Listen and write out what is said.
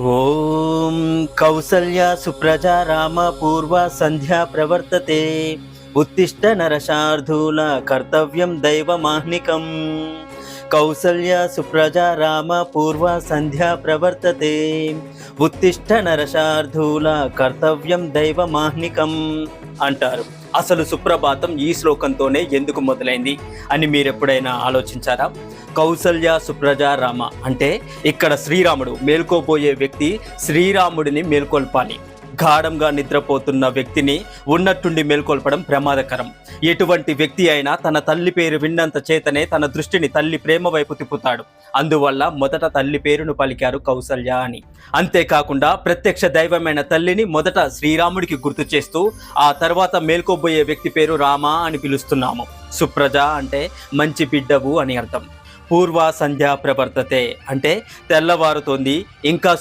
ఓం కౌసల్యా సుప్రజా రామ పూర్వ సంధ్యా ప్రవర్తతే ఉత్తిష్ట నరశార్ధూల కర్తవ్యం దైవమాహ్నికం. కౌసల్యా సుప్రజా రామ పూర్వ సంధ్యా ప్రవర్తతే ఉత్తిష్ట నరశార్ధూల కర్తవ్యం దైవమాహ్నికం అంటారు. అసలు సుప్రభాతం ఈ శ్లోకంతోనే ఎందుకు మొదలైంది అని మీరెప్పుడైనా ఆలోచించారా? కౌసల్య సుప్రజా రామ అంటే ఇక్కడ శ్రీరాముడు మేల్కోబోయే వ్యక్తి శ్రీరాముడిని మేల్కొల్పాలి. గాఢంగా నిద్రపోతున్న వ్యక్తిని ఉన్నట్టుండి మేల్కొల్పడం ప్రమాదకరం. ఎటువంటి వ్యక్తి అయినా తన తల్లి పేరు విన్నంత చేతనే తన దృష్టిని తల్లి ప్రేమ వైపు తిప్పుతాడు. అందువల్ల మొదట తల్లి పేరును పలికారు కౌసల్య అని. అంతేకాకుండా ప్రత్యక్ష దైవమైన తల్లిని మొదట శ్రీరాముడికి గుర్తు చేస్తూ ఆ తర్వాత మేల్కోబోయే వ్యక్తి పేరు రామ అని పిలుస్తున్నాము. సుప్రజ అంటే మంచి బిడ్డవు అని అర్థం. పూర్వ సంధ్యా ప్రవర్తతే అంటే తెల్లవారుతోంది, ఇంకా